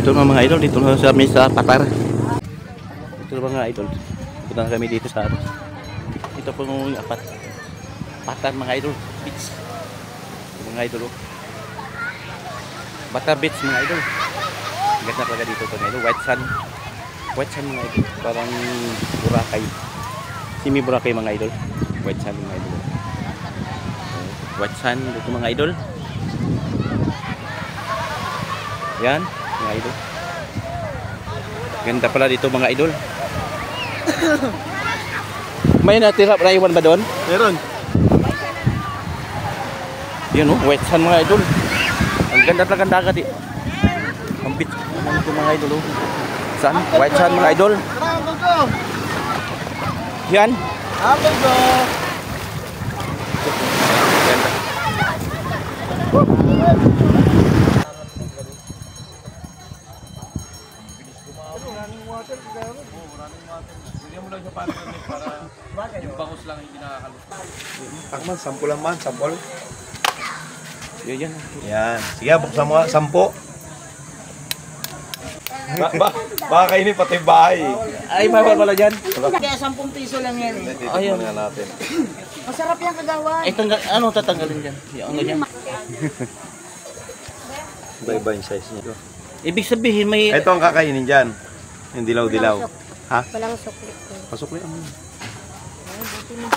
Ito mga idol, dito na sa may sa Patar. Ito mga idol. Punta na kami dito sa ito po yung Patar mga idol. Beach. Mga idol. Patar Beach mga idol. Ganda talaga dito mga idol. White sand. White sand mga idol. Parang Boracay. Simi Boracay mga idol. White sand mga idol. White sand dito mga idol. Yan mga idol. Ganda pala dito mga idol. May natira na iwan ba doon? Meron. Yan o, white sand mga idol. Ang ganda talaga dagat eh. Ang beach naman ito mga idol. Sand, white sand mga idol. Yan. Ganda. Yung bangus lang yung kinakakalot. Takman, sample lang man, sample. Yan. Yan. Sige, buksan mo, 10. Baka kainin pati bahay. Ay, bawal pala dyan. Kaya 10 piso lang yan eh. Dito muna natin. Masarap yung kagawa. Ay, ano tatanggalin dyan? Yung ano dyan? Iba-iba yung size niya. Ibig sabihin may... Ito ang kakainin dyan. Yung dilaw-dilaw. Ha? Walang sukli. Pasok mo.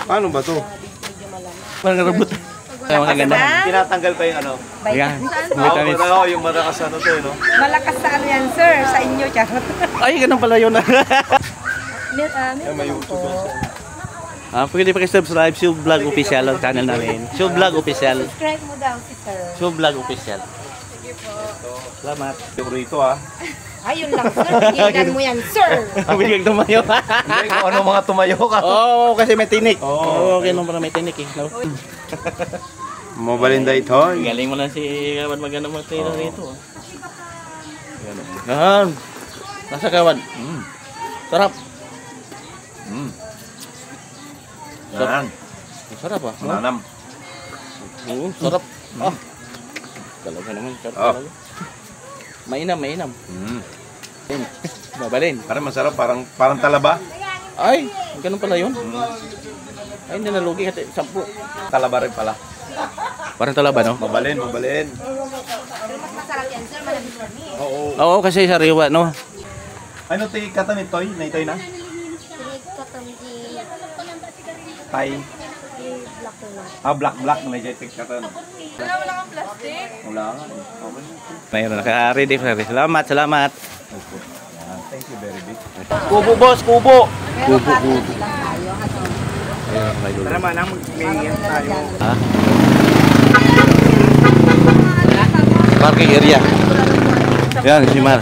Paano ba to? Parang rabot. Ay, mga ganda. Tinatanggal pa yung ano. Ayan. Oo, yung malakas ano to eh, no? Malakas sa ano yan, sir. Sa inyo, charot. Ay, ganun pala yun. May YouTube yan. Pwede pa kayo-subscribe, Shub Vlog Official ang channel namin. Shub Vlog Official. Subscribe mo daw si sir. Shub Vlog Official. Sige po. Salamat. Rito ah. Ayun lang, sir. Tingnan mo yan, sir. Bigyan tumayo. Hindi kung ano mga tumayo ka. Oo, kasi may tinik. Oo. Okay naman pala may tinik eh. No? Mabalinda ito. Galing mo lang si Kawan maganda mga tayo rito. Yan. Nasa Kawan. Sarap. Yan. Sarap ah. Mananam. Oo, sarap. Talaga naman. Sarap talaga. Mainam. Babalin. Parang masarap, parang talaba. Ay, ganun pala yun. Ay, hindi nalugi kasi 10. Talaba rin pala. Parang talaba, no? Mabalin. Pero mas masarap yan, sir. Malabis kami. Oo. Oo, kasi sariwa, no? Ano ito yung kata ni Toy? Na itoy na? Tay. Black. May jetik kata. Wala kang plastic? Wala nga. Okay. Mayroon naka-ready. Salamat. Thank you very big. Kubo, boss, kubo. Pero parang lang tayo. Tara man, may tayo. Ha? Parking area. Yan, si Mar.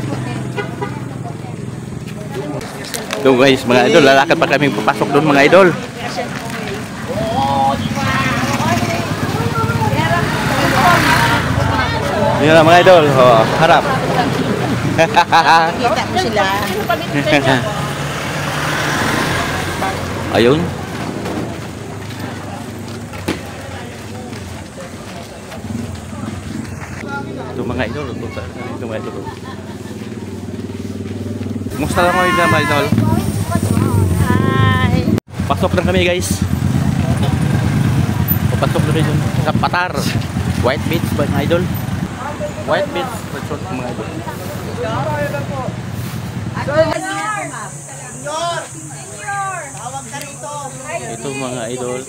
Doon guys, mga idol, lalakad pa kami papasok doon mga idol. Yan lang mga idol, harap. Kita mo sila. Ayun. Ito mga idol, ito mga idol. Kumusta lang kayo mga idol? Hi. Pasok lang kami guys. Papasok na rin sa Patar. White Beach mga idol. White Beach resort mga idol. Ito mga idol.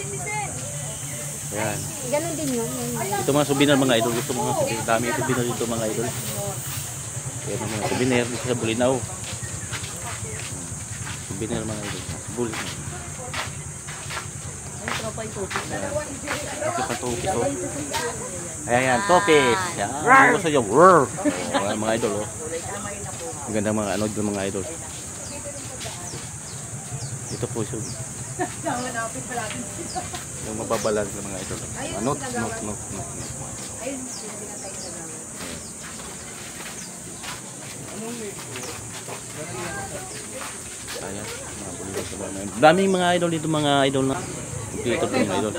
Ayan. Ganon din yun. Ito mga souvenir mga idol. Ito mga souvenir. Dami souvenir dito mga idol. Ayan ang mga souvenir dito sa Bulinaw. Souvenir mga idol. Bulinaw. Ito pa tupis oh. Ayan, tupis. Yan. Gusto nyo. Ayan mga idol oh. Ang ganda mga ano dito mga idol. Ito po yung mababalan sa mga idol. Not. Ayan, daming mga idol dito mga idol na Dito po mga idol.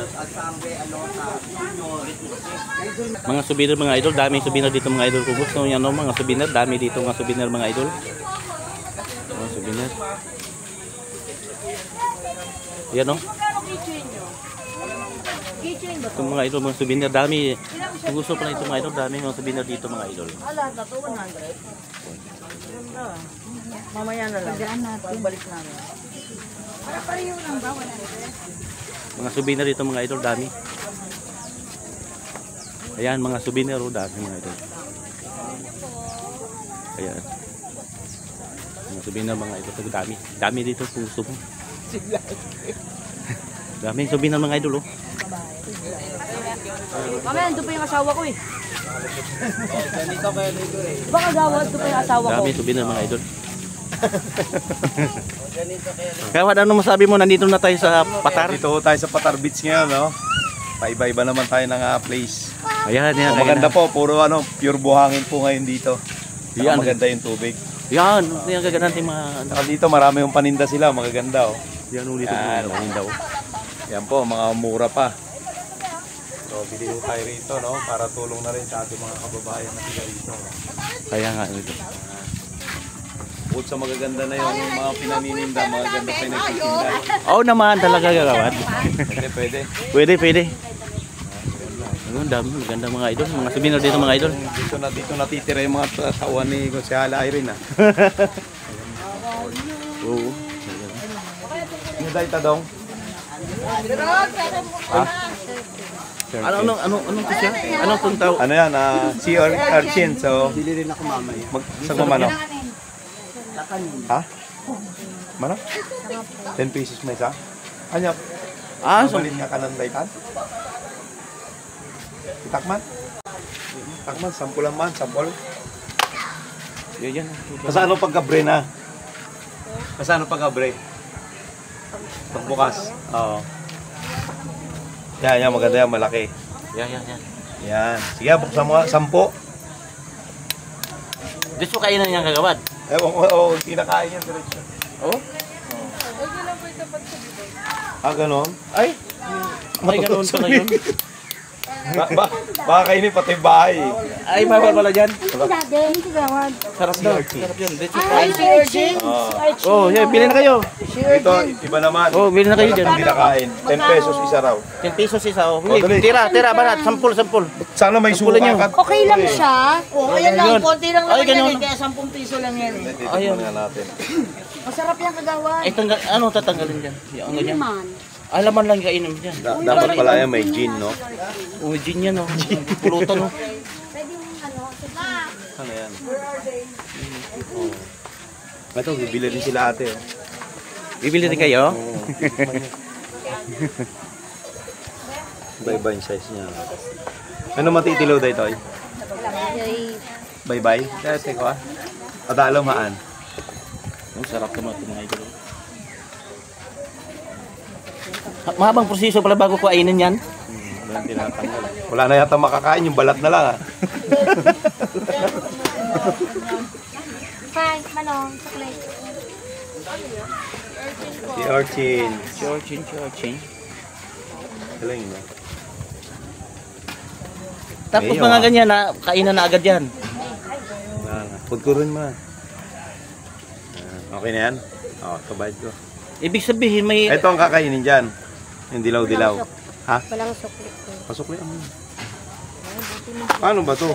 Mga souvenir mga idol, daming souvenir dito mga idol. Kung gusto niyo ano, mga souvenir, dami dito mga souvenir mga idol. Mga souvenir. Yan oh. Ito mga idol, mga souvenir, dami. Kung gusto pa na ito mga idol, dami mga souvenir dito mga idol. Ala, ito 100. Mamaya na lang. Pagbalik namin. Para pareho lang ba? 100. Mga souvenir dito mga idol, dami. Ayan, mga souvenir, oh, dami mga idol. Ayan. Mga souvenir mga idol, dami. Dami dito, puso mo. Dami souvenir mga idol, oh. Mamaya, ito pa yung asawa ko eh. Baka gawad, ito pa yung asawa ko. Dami souvenir mga idol. Kawad, ano masabi mo? Nandito na tayo sa Patar. Dito tayo sa Patar Beach ngayon, no? Paiba-iba naman tayo ng place. Ayan, yan. Maganda po, puro pure buhangin po ngayon dito. Yan. Maganda yung tubig. Yan, yan kaganda natin mga... Saka dito marami yung paninda sila, magaganda oh. Yan, ulit Yan. yung daw. Yan po, mga mura pa. So, bili po tayo rito, no? Para tulong na rin sa ating mga kababayan na sila rito. Kaya nga, ito. Bukod sa magaganda na yung mga pinanininda, magaganda pa yung nagtitinda. Oo naman, talaga gagawad. Pwede. Pwede. Ano, dami, maganda mga idol. Mga souvenir dito mga idol. Dito natitira yung mga tawan ni Gonzalo Irene, ah. Oo. Ano dahil tadong? Ha? Anong ito siya? Anong itong tao? Ano yan? Sea urchin. So, Bili rin ako mamaya. sa kumano? Ha? Mano? 10 pesos may isa? Ano? So, Mabalin nga ka ng daytan? Itakman? Itakman, sampol lang man, sampol. yan. Kasano pagkabre na? Kasano pagkabre? Pagbukas? Oo. Yan, maganda yan, malaki. Yan. Yan. Sige, buksan mo nga, 10. Dito kainan niyang kagawad. Ewan ko, kinakain yan diretso. Oo? Ganon? Ay! Ay, ganoon pala yun. Baka kainin pati bahay. Ay, mahal pala dyan. Hindi gawad. Sarap daw. Sarap yun. Dito Ay, si Urchin. Oh, yan, bilhin na kayo. Ito, iba naman. Oh, bilhin na kayo dyan. Hindi kinakain. 10 pesos isa raw. 10 pesos isa. Oh, dali. tira, banat. Sampul. Sana may Sampulan nyo. sukat. Okay lang siya. Ayan lang, konti lang Ay, ganun. Kaya 10 piso lang yan eh. Ayun. Nga natin. Masarap yung kagawad. Ay, ano tatanggalin dyan? Yung ganyan. Alaman lang kainin dyan. Dapat pala yan may gin, no? Oh, gin yan, oh. Pulutan, oh. Pwede yung Ano yan? Ito, bibili rin sila ate, oh. Bibili rin kayo? Iba-iba yung size niya. Ano matitilaw dahil ito? Bye-bye. Dati ko, Padalo maan. Ang sarap naman ito mga idol. Mahabang proseso pala bago kainin yan. Wala tinatanggal. Wala na yata makakain, yung balat na lang, ah. Fine, manong, chocolate. Si Orchin. Chorchin. Galing, no? Tapos Mayo, mga ganyan na kainan na agad yan. Food ko rin, man. Okay na yan? Kabayad ko. Ibig sabihin may... Ito ang kakainin dyan. Yung dilaw-dilaw. Ha? Walang chocolate. Pasok lang. Paano ba to?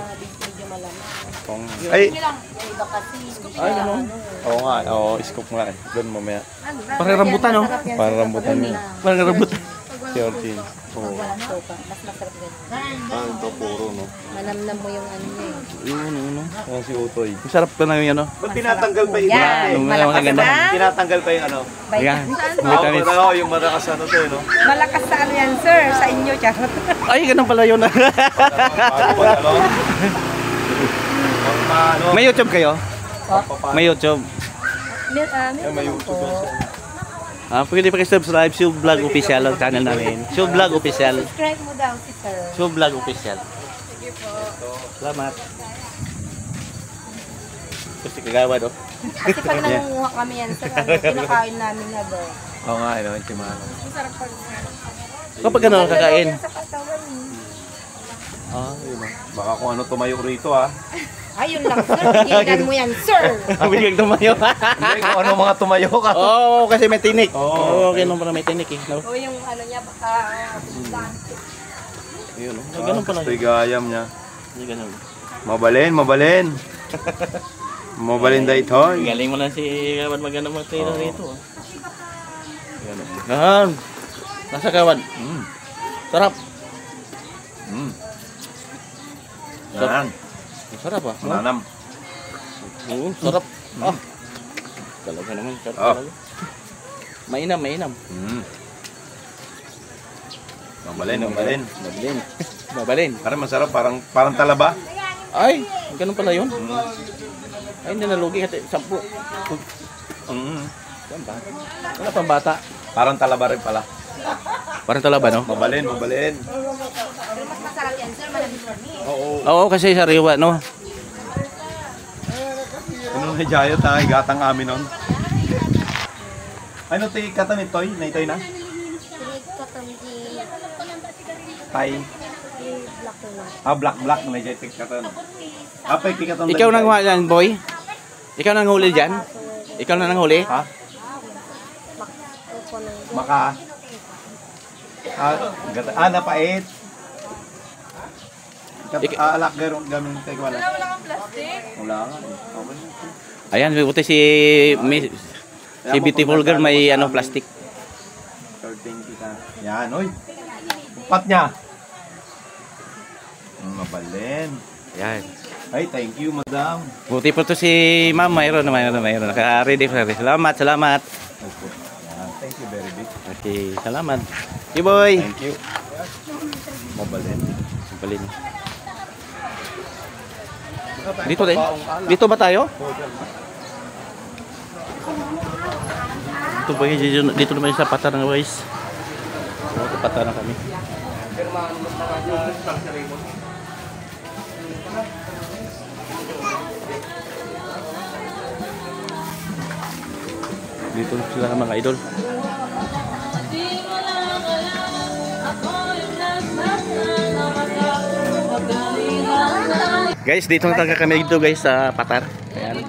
Ay! Ay, ano? Oo nga. Oo, scoop nga eh. Doon mamaya. Parang rambutan, no? Para rambutan mo. Parang rambutan. Si Orchin. Oo. Walang sopa. Mas masarap ganyan. Paano to? Puro, no? Manamnam mo yung ano niya eh. Ano? Ayan si Utoy. Masarap ka na yung ano. Ba't tinatanggal pa yung Yan. Yung Malakas maganda. na. Tinatanggal pa yung ano? Ayan. Oo, yung malakas ano to, no? Malakas sa ano yan, sir, sa inyo, charot. Ay, ganun pala yun. Paano ba, ano? Paano? May YouTube kayo? May YouTube. May YouTube yan siya. Pwede pa subscribe Shub Vlog Official ang channel namin. Shub Vlog Official. Subscribe mo daw si sir. Shub Vlog Official. Salamat. Kasi kagawa do. Kasi pag nangunguha kami yan, sir, ano, kinakain namin na daw. Oo nga, ano, yung timano. Masarap pag Kapag gano'n kakain. Sa katawan Ah, yun o. Baka kung ano tumayo rito ah. Ayun lang, sir. Tingnan mo yan, sir. Biglang tumayo. Hindi, kung ano mga tumayo ka. Oo, kasi may tinik. Oo, Oo, ganun pala may tinik eh. No? O yung ano niya, baka... Yun o. Ganun pala Ito'y yun. gayam niya. Hindi ganun. Mabalin, mabalin. Mabalin da ito. Galing mo lang si Kawan maganda mga tayo rito. Ah. Ganun. Ganun. Nasa Kawan. Sarap. Yan. Sarap ah. Mananam. Oo, sarap. Ah. Talaga naman. Sarap Ah. talaga. Mainam, mainam. Mabalin, mabalin. Mabalin. Mabalin. Parang masarap, parang talaba. Ay, ganun pala yun. Ay, hindi nalugi kasi 10. Saan ba? Wala pang bata. Parang talaba rin pala. Parang talaba, no? Mabalin, mabalin. Pero mas masarap yan, sir. Malamig kami. Oo. Oo, kasi sariwa, no? Ano na jayo tayo, gatang amin nun. Ano tayo katan ito'y? Na ito'y na? Tay. Black na jayo katan. Apa yung katan? Ikaw nang yan, boy? Ikaw nang huli dyan? Ikaw na nang huli? Ha? Maka. Napait. Alak gaming tayo wala. Wala kang plastic? Wala nga. Okay. Ayan, buti si Beautiful Girl may ano plastic. 13 kita. Yan, oy. Upat niya. Mabalin. Ayan. Ay, thank you, madam. Buti po to si Ma'am, mayroon. Naka-ready. Salamat. Yan, thank you very big. Okay, salamat. Hey, boy. Thank you. Mabalin. Balin. Dito din. Dito ba tayo? Dito naman sa Patar ng guys. Sa Patar na kami. Dito sila mga idol. Guys, dito na talaga kami dito guys sa Patar. Ayan.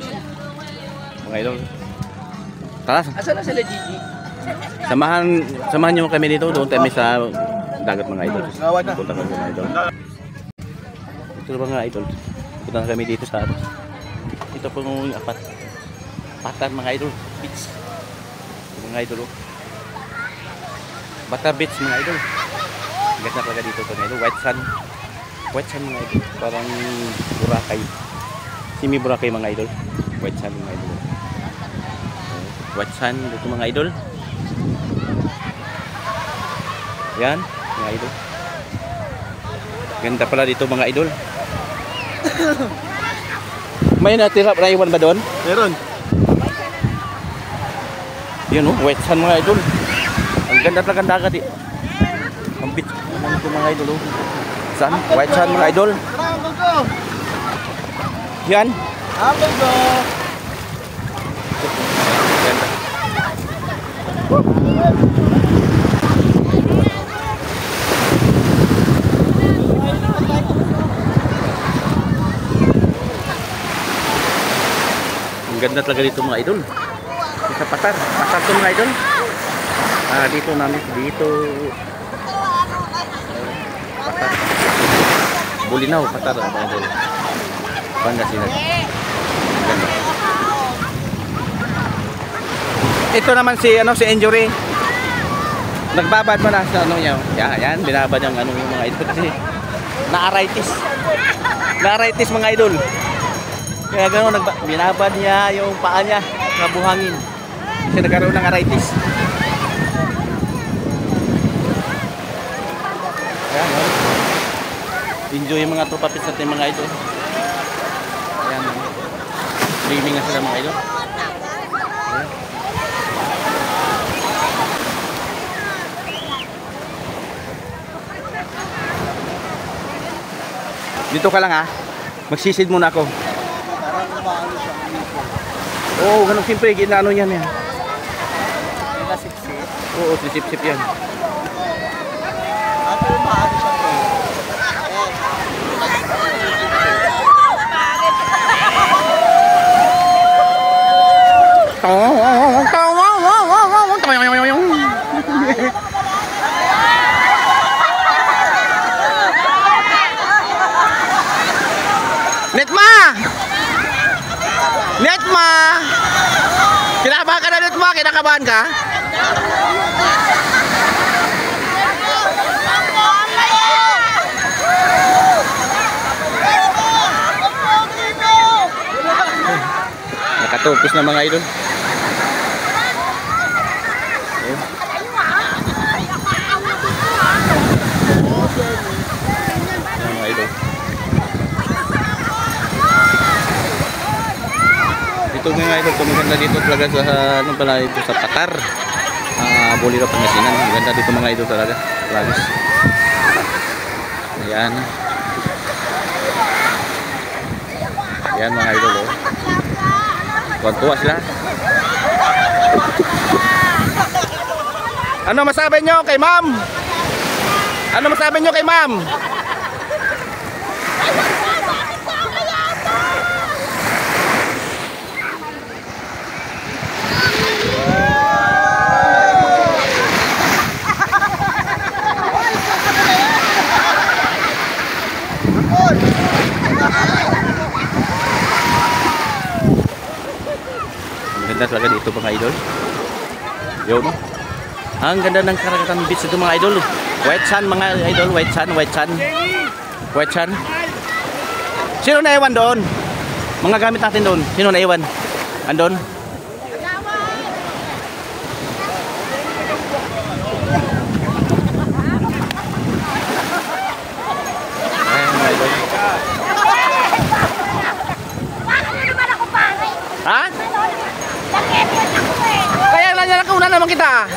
Mga idol. Tara. Asan na sila, Gigi? Samahan niyo kami dito, doon kami sa dagat mga idol. Punta kami mga idol. Ito mga idol. Punta kami dito sa ito po yung Patar mga idol. Beach. Mga idol. Oh. Patar Beach mga idol. Gas na talaga dito mga idol. White sand mga idol. Parang Boracay. Simi Boracay mga idol. White sand mga idol. White sand dito mga idol. Yan, mga idol. Ganda pala dito mga idol. May natira na iwan ba doon? Meron. Yun oh, white sand mga idol. Ang ganda talaga ng dagat eh. Ang beach naman ito mga idol oh. Saan? White sand mga idol. Yan. Ganda. Ang ganda talaga dito mga idol. Sa Patar to mga idol. Dito namin dito. Patar. Bulinaw, Patar mga idol. Pangasinan. Ganda. Ito naman si si Injury. Nagbabad mo na sa niya. Yan, binabad yung yung mga idol kasi na-arthritis. Na-arthritis mga idol. Kaya gano'n, binabad niya yung paa niya na buhangin. Kasi nagkaroon ng arthritis. Ayan, no? Enjoy yung mga tropa pits natin mga idol. Ayan, no? Swimming na sila mga idol. Ayan. Dito ka lang ha. Magsisid muna ako. Oo, ganun siyempre, ginano yan yan. Oo, sisip-sip yan. ka na dito, kinakabahan ka? Nakatupos na mga idol. Mga idol. Ito mga idol, kumaganda dito talaga sa ano pala ito sa Patar. Boliro Pangasinan. Maganda dito mga idol talaga. Lagos. Ayan. Ayan mga idol oh. Tuwa sila. Ano masabi nyo kay ma'am? Ano masabi nyo kay ma'am? Ganda talaga dito mga idol. Yun. Ang ganda ng Karagatan Beach ito mga idol. White sand mga idol, white sand, white sand. White sand. Sino naiwan doon? Mga gamit natin doon. Sino naiwan? Andon? Ayan mga idol. Ha? Kaya lang yan nakunan naman kita.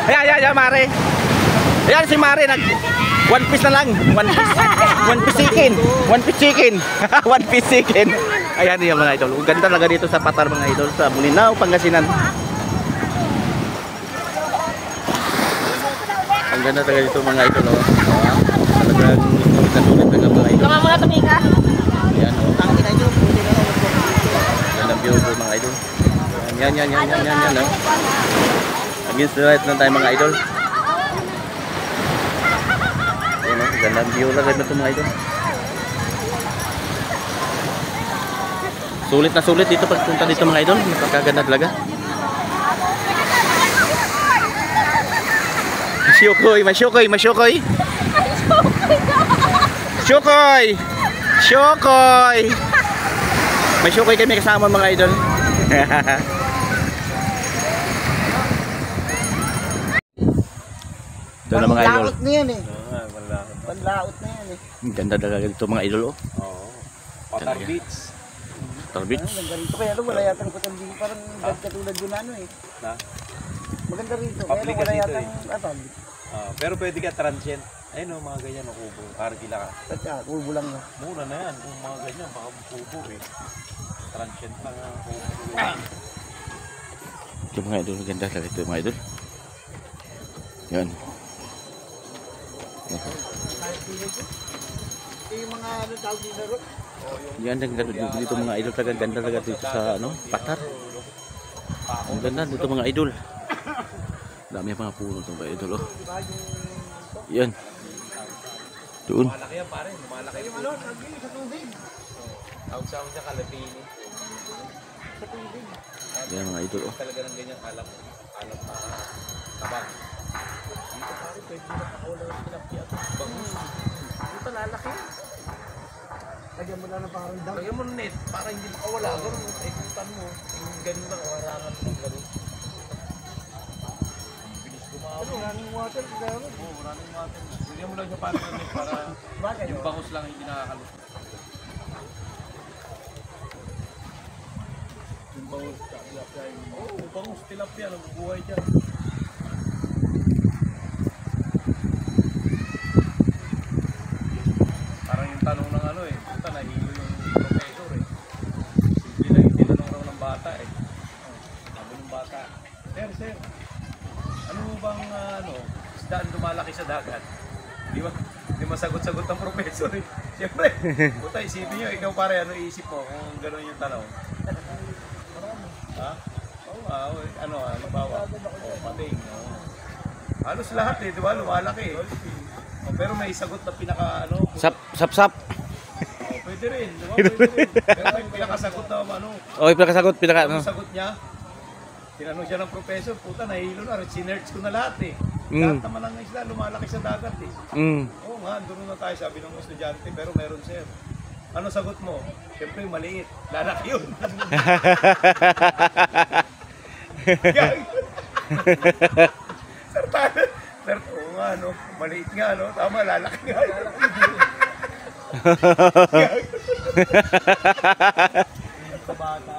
Ayan, Mare. Ayan si Mare nag one piece na lang. One piece chicken. One piece chicken. Ayan yung mga idol. Ganda talaga dito sa Patar mga idol. Sa Bolinao, Pangasinan. Ang ganda talaga dito mga idol. Oh. Talagang sulit talaga mga idol. Tama mo na tumika. Ayan o. Gandang view po mga idol. Yan. Oh. Against the light lang tayo mga idol. Ayan o. Gandang view lang na ito mga idol. Sulit na sulit dito pagpunta dito mga idol. Napakaganda talaga. Masyokoy. May syukoy kami kasama mga idol. Ito na mga idol. Panlaot na yan eh. Malaki. Panlaot na yan eh. Ganda talaga dito mga idol oh. Oo. Patar Beach. Patar Beach. Maganda rito. Kaya ano, wala yatang patandi. Parang katulad yun ano eh. Na? Maganda rito. Kaya Public ano, wala kasi ito yatang eh. atag. Pero pwede ka transient. Ayun o, mga ganyan o kubo. Arkila ka. At kubo lang na. Mura na yan. Kung mga ganyan, baka kubo eh. Transient pa nga kubo. Ito mga idol. Ganda talaga ito mga idol. Yan. Yung mga ano tawag dito ro? Yan ang ganda dito mga idol. Talaga ganda talaga dito sa ano, Patar. Ang ganda dito mga idol. Dami mga puno itong mga idol oh. Yan. Doon. Malaki yan pare. Malaki yung ano. Sa tubig. Tawag siya kalapini. Sa tubig. Yan mga idol oh. Talaga ng ganyan alam tabang. Dito pare pwede na pakawala yung tilapia at bangus. Dito lalaki yan. Lagyan mo lang ng parang dam. Lagyan mo net para hindi makawala. Ganun mo. Ikutan mo. Yung ganun lang. Kawarangan mo. Ganun. Bilis kumawin. Ano, running water. Gano'n. Oo, running water. Lagyan mo lang yung parang net para yung bangus lang hindi nakakalusot. Yung bangus tilapia. Oo, bangus tilapia. Nabubuhay dyan. Parang yung tanong ng ano eh. Puta, nahilo yung professor eh. Simple lang yung tinanong raw ng bata eh. Sabi ng bata, Sir, ano bang isdaan lumalaki sa dagat? Di ba? Di masagot-sagot ng professor eh. Siyempre, puta, isipin nyo, ikaw pare, ano iisip mo kung gano'n yung tanong? Ha? Oo, ano bawa? Pating. Halos lahat eh, di ba? Lumalaki eh. Pero may sagot na pinaka Sap. pwede Pwede rin. Diba? Pwede rin. Pero yung pinakasagot na ano, Okay, pinakasagot, ang sagot niya, tinanong siya ng professor, puta, nahihilo na. Sinerch ko na lahat eh. Lahat naman ang isla, lumalaki sa dagat eh. Oo nga, doon na tayo, sabi ng estudyante, pero meron sir. Ano sagot mo? Siyempre maliit. Lalaki yun. Sir, tayo. Sir, oo nga, no? Maliit nga, no? Tama, lalaki nga. Sa bata,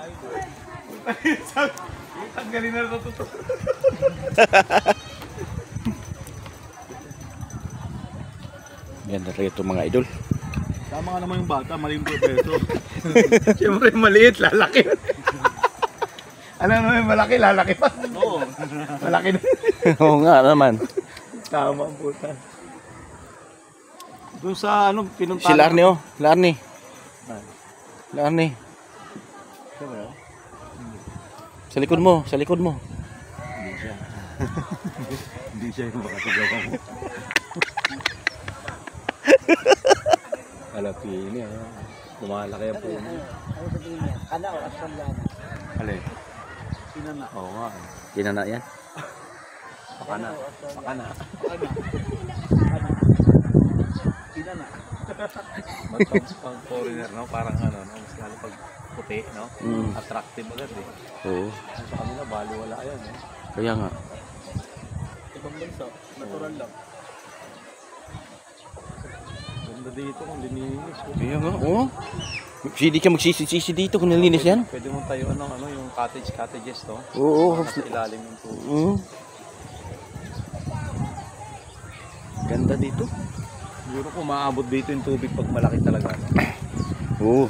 ang galing na natuto. Ganda rin ito mga idol. Tama nga naman yung bata, mali yung professor. Siyempre maliit, lalaki. Ano naman yung malaki, lalaki pa. Oo. Malaki na. Oo nga naman. Tama ang puta. Doon sa ano, pinuntahan. Si Larny oh. Larny. Larny. Sa likod mo, sa likod mo. Hindi siya. Hindi siya yung makasigaw mo. Alapini, lumalaki ang puno. Ano sabihin niya? Kana o Australiana? Alin? Pinana. Oo nga. Kinana yan. Pakana. Pakana. Pinana. Pag foreigner, no? Parang ano, no? Mas lalo pag puti, no? Attractive agad eh. Oo. Sa kanila, baliwala yan, eh. Kaya nga. Ibang bansa, natural lang. Ganda dito kung lininis. Kaya nga, oo. Hindi ka magsisi-sisi dito kung nalinis yan. Pwede mong tayo ano, yung cottages to. Oo. Nasa ilalim yung tubig. Ganda dito. Siguro kung maabot dito yung tubig pag malaki talaga. No? Oo.